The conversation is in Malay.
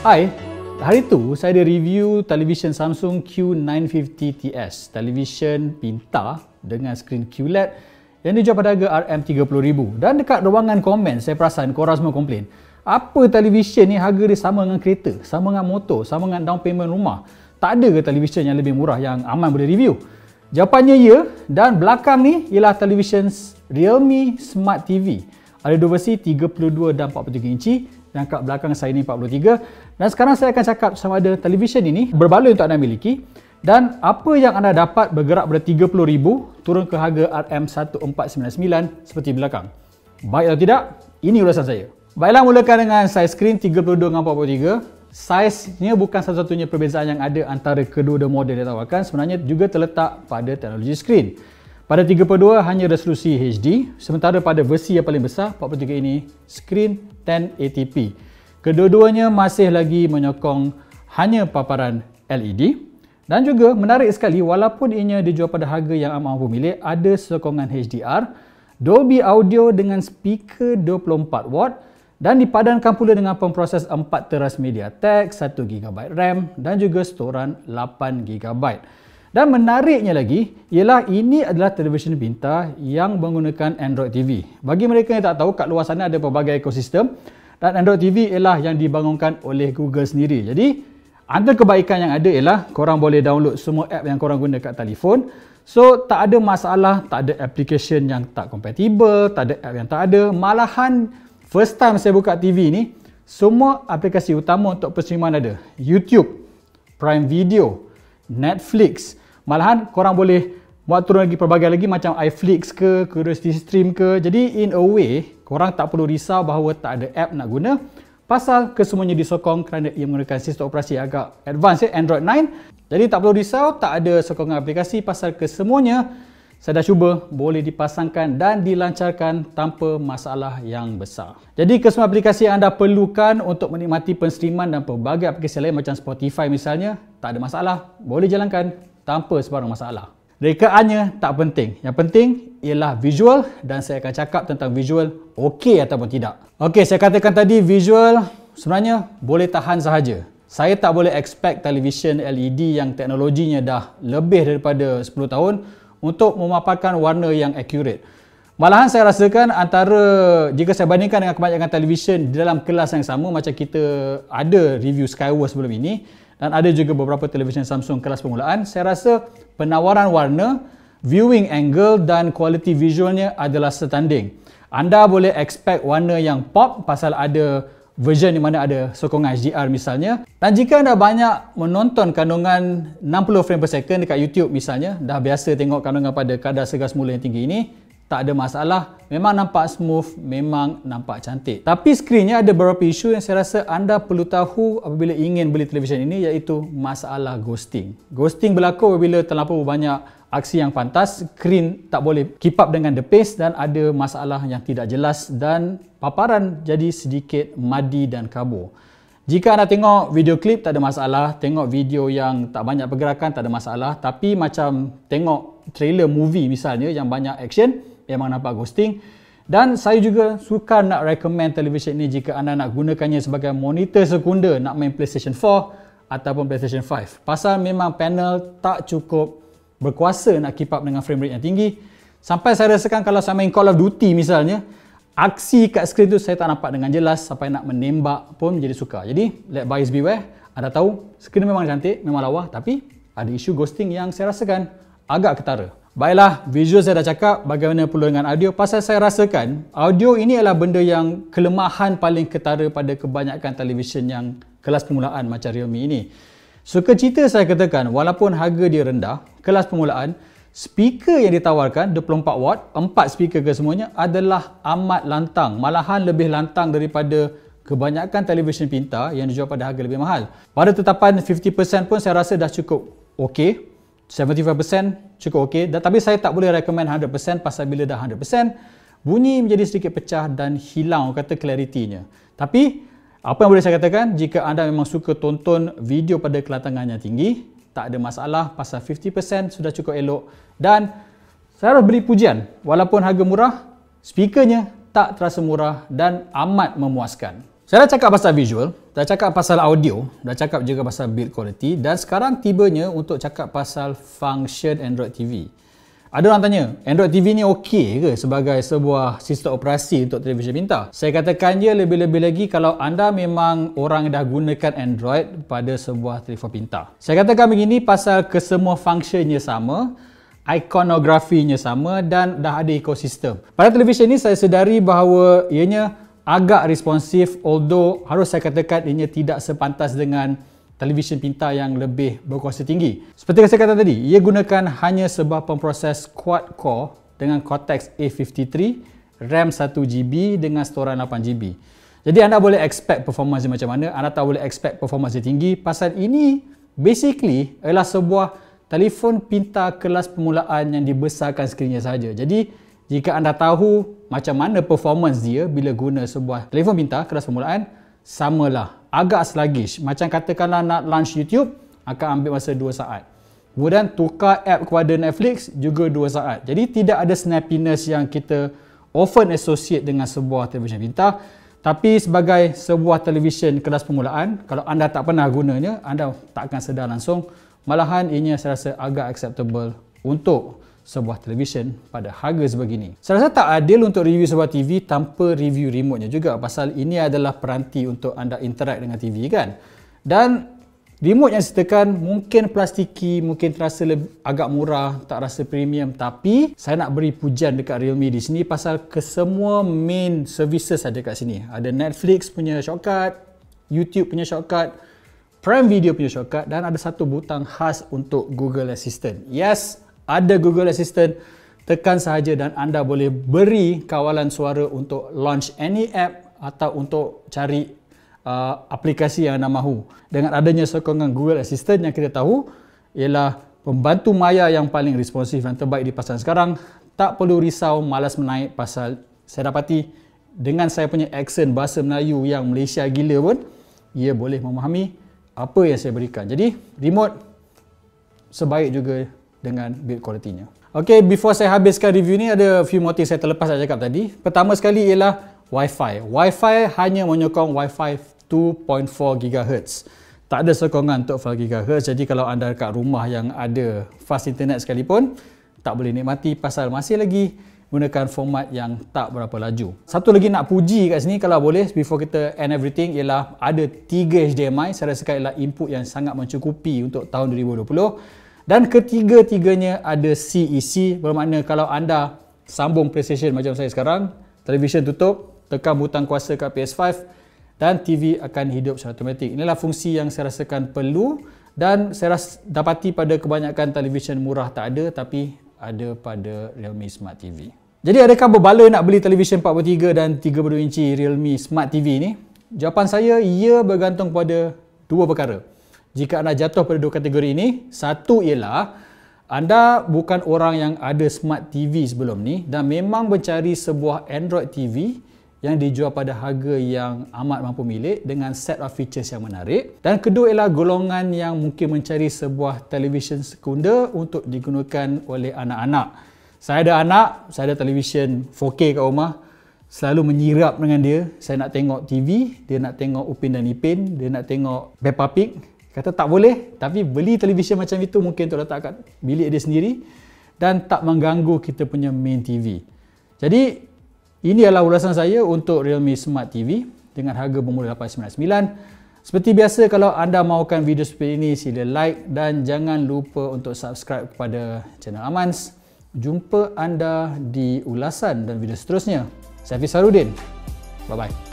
Hai, hari tu saya ada review televisyen Samsung Q950TS, televisyen pintar dengan skrin QLED yang dijual pada harga RM30,000. Dan dekat ruangan komen saya perasan korang semua komplain, apa televisyen ni harga dia sama dengan kereta, sama dengan motor, sama dengan down payment rumah? Tak ada ke televisyen yang lebih murah yang Aman boleh review? Jawapannya ya, dan belakang ni ialah televisyen Realme Smart TV. Ada dua versi, 32 dan 43 inci. Dan kat belakang saya ni 43. Dan sekarang saya akan cakap sama ada televisyen ini berbaloi untuk anda miliki dan apa yang anda dapat bergerak pada RM30,000 turun ke harga RM1499 seperti belakang. Baik atau tidak, ini ulasan saya. Baiklah, mulakan dengan saiz skrin 32 dengan 43. Saiznya bukan satu-satunya perbezaan yang ada antara kedua-dua model yang ditawarkan, sebenarnya juga terletak pada teknologi skrin. Pada 32 hanya resolusi HD, sementara pada versi yang paling besar 43 ini skrin 1080p. Kedua-duanya masih lagi menyokong hanya paparan LED dan juga menarik sekali walaupun ianya dijual pada harga yang amat mampu milik, ada sokongan HDR, Dolby Audio dengan speaker 24W dan dipadankan pula dengan pemproses 4 teras MediaTek, 1GB RAM dan juga storan 8GB. Dan menariknya lagi ialah ini adalah televisyen pintar yang menggunakan Android TV. Bagi mereka yang tak tahu, kat luar sana ada pelbagai ekosistem dan Android TV ialah yang dibangunkan oleh Google sendiri. Jadi antara kebaikan yang ada ialah korang boleh download semua app yang korang guna kat telefon. So tak ada masalah, tak ada application yang tak compatible, tak ada app yang tak ada. Malahan first time saya buka TV ni, semua aplikasi utama untuk perstreaman ada. YouTube, Prime Video, Netflix. Malahan korang boleh buat turun lagi pelbagai lagi macam iFlix ke, Curiosity Stream ke. Jadi in a way, korang tak perlu risau bahawa tak ada app nak guna pasal kesemuanya disokong kerana ia menggunakan sistem operasi agak advance, Android 9. Jadi tak perlu risau, tak ada sokongan aplikasi pasal kesemuanya saya dah cuba boleh dipasangkan dan dilancarkan tanpa masalah yang besar. Jadi kesemua aplikasi yang anda perlukan untuk menikmati penstreaman dan pelbagai aplikasi lain macam Spotify misalnya, tak ada masalah, boleh jalankan tanpa sebarang masalah. Rekaannya tak penting. Yang penting ialah visual dan saya akan cakap tentang visual okey ataupun tidak. Okey, saya katakan tadi visual sebenarnya boleh tahan sahaja. Saya tak boleh expect televisyen LED yang teknologinya dah lebih daripada 10 tahun untuk memaparkan warna yang accurate. Malahan saya rasakan antara, jika saya bandingkan dengan kebanyakan televisyen di dalam kelas yang sama, macam kita ada review Skyworth sebelum ini dan ada juga beberapa televisyen Samsung kelas permulaan, saya rasa penawaran warna, viewing angle dan kualiti visualnya adalah setanding. Anda boleh expect warna yang pop pasal ada version di mana ada sokongan HDR misalnya. Dan jika anda banyak menonton kandungan 60 frame per second dekat YouTube misalnya, dah biasa tengok kandungan pada kadar segar semula yang tinggi ini, tak ada masalah. Memang nampak smooth, memang nampak cantik. Tapi skrinnya ada beberapa isu yang saya rasa anda perlu tahu apabila ingin beli televisyen ini, iaitu masalah ghosting. Ghosting berlaku apabila terlampau banyak aksi yang pantas, skrin tak boleh keep up dengan the pace dan ada masalah yang tidak jelas dan paparan jadi sedikit muddy dan kabur. Jika anda tengok video klip tak ada masalah, tengok video yang tak banyak pergerakan tak ada masalah, tapi macam tengok trailer movie misalnya yang banyak action, memang nampak ghosting. Dan saya juga suka nak recommend televisyen ini jika anda nak gunakannya sebagai monitor sekunda nak main PlayStation 4 ataupun PlayStation 5. Pasal memang panel tak cukup berkuasa nak keep up dengan frame rate yang tinggi. Sampai saya rasakan kalau saya main Call of Duty misalnya, aksi kat skrin tu saya tak nampak dengan jelas, sampai nak menembak pun menjadi sukar. Jadi let buyers beware. Anda tahu skrin memang cantik, memang lawa, tapi ada isu ghosting yang saya rasakan agak ketara. Baiklah, visual saya dah cakap, bagaimana pula dengan audio? Pasal saya rasakan audio ini adalah benda yang kelemahan paling ketara pada kebanyakan televisyen yang kelas permulaan macam Realme ini. Sukacita saya katakan, walaupun harga dia rendah, kelas permulaan, speaker yang ditawarkan 24W, 4 speaker ke semuanya adalah amat lantang. Malahan lebih lantang daripada kebanyakan televisyen pintar yang dijual pada harga lebih mahal. Pada tetapan 50% pun saya rasa dah cukup okey. 75% cukup okey. Tapi saya tak boleh recommend 100% pasal bila dah 100%, bunyi menjadi sedikit pecah dan hilang kata clarity-nya. Tapi apa yang boleh saya katakan, jika anda memang suka tonton video pada kelatangan yang tinggi, tak ada masalah pasal 50% sudah cukup elok. Dan saya harus beri pujian, walaupun harga murah, speakernya tak terasa murah dan amat memuaskan. Saya dah cakap pasal visual, dah cakap pasal audio, dah cakap juga pasal build quality dan sekarang tibanya untuk cakap pasal function Android TV. Ada orang tanya, Android TV ni okey ke sebagai sebuah sistem operasi untuk televisyen pintar? Saya katakan je lebih-lebih lagi kalau anda memang orang yang dah gunakan Android pada sebuah telefon pintar. Saya katakan begini pasal kesemua functionnya sama, ikonografinya sama dan dah ada ekosistem. Pada televisyen ni saya sedari bahawa ianya agak responsif, although harus saya katakan ianya tidak sepantas dengan televisyen pintar yang lebih berkuasa tinggi. Seperti yang saya kata tadi, ia gunakan hanya sebuah pemproses quad-core dengan Cortex A53, RAM 1GB dengan storan 8GB. Jadi anda boleh expect performance dia macam mana, anda tak boleh expect performance dia tinggi. Pasal ini basically adalah sebuah telefon pintar kelas permulaan yang dibesarkan skrinnya saja. Jadi jika anda tahu macam mana performance dia bila guna sebuah telefon pintar kelas permulaan, samalah. Agak sluggish. Macam katakanlah nak launch YouTube, akan ambil masa 2 saat. Kemudian tukar app kepada Netflix, juga 2 saat. Jadi tidak ada snappiness yang kita often associate dengan sebuah televisyen pintar. Tapi sebagai sebuah televisyen kelas permulaan, kalau anda tak pernah gunanya, anda tak akan sedar langsung. Malahan ianya saya rasa agak acceptable untuk sebuah televisyen pada harga sebegini. Saya rasa tak adil untuk review sebuah TV tanpa review remote-nya juga, pasal ini adalah peranti untuk anda interact dengan TV kan. Dan remote yang disediakan mungkin plastiki, mungkin terasa agak murah, tak rasa premium, tapi saya nak beri pujian dekat Realme di sini pasal kesemua main services ada kat sini. Ada Netflix punya shortcut, YouTube punya shortcut, Prime Video punya shortcut dan ada satu butang khas untuk Google Assistant. Yes, ada Google Assistant, tekan sahaja dan anda boleh beri kawalan suara untuk launch any app atau untuk cari aplikasi yang anda mahu. Dengan adanya sokongan Google Assistant yang kita tahu ialah pembantu maya yang paling responsif dan terbaik di pasaran sekarang, tak perlu risau malas menaik pasal saya dapati dengan saya punya accent bahasa Melayu yang Malaysia gila pun, ia boleh memahami apa yang saya berikan. Jadi remote sebaik juga dengan build quality-nya. Okay, before saya habiskan review ni, ada few more things saya terlepas saya cakap tadi. Pertama sekali ialah Wi-Fi. Wi-Fi hanya menyokong Wi-Fi 2.4 GHz. Tak ada sokongan untuk 4 GHz. Jadi kalau anda dekat rumah yang ada fast internet sekalipun, tak boleh nikmati pasal masih lagi gunakan format yang tak berapa laju. Satu lagi nak puji kat sini kalau boleh, before kita end everything, ialah ada 3 HDMI. Saya rasa ialah input yang sangat mencukupi untuk tahun 2020. Dan ketiga-tiganya ada CEC, bermakna kalau anda sambung PlayStation macam saya sekarang, televisyen tutup, tekan butang kuasa kat PS5 dan TV akan hidup secara automatik. Inilah fungsi yang saya rasakan perlu dan saya dapati pada kebanyakan televisyen murah tak ada, tapi ada pada Realme Smart TV. Jadi adakah berbaloi nak beli televisyen 43 dan 32 inci Realme Smart TV ni? Jawapan saya, ia bergantung pada dua perkara. Jika anda jatuh pada dua kategori ini, satu ialah anda bukan orang yang ada Smart TV sebelum ni dan memang mencari sebuah Android TV yang dijual pada harga yang amat mampu milik dengan set of features yang menarik. Dan kedua ialah golongan yang mungkin mencari sebuah televisyen sekunder untuk digunakan oleh anak-anak. Saya ada anak, saya ada televisyen 4K kat rumah, selalu menyirap dengan dia. Saya nak tengok TV, dia nak tengok Upin dan Ipin, dia nak tengok Peppa Pig. Kata tak boleh, tapi beli televisyen macam itu mungkin untuk letak kat bilik dia sendiri dan tak mengganggu kita punya main TV. Jadi ini adalah ulasan saya untuk Realme Smart TV dengan harga bermula $899. Seperti biasa, kalau anda mahukan video seperti ini, sila like dan jangan lupa untuk subscribe kepada channel Amans. Jumpa anda di ulasan dan video seterusnya. Saya Hafiz Harudin. Bye-bye.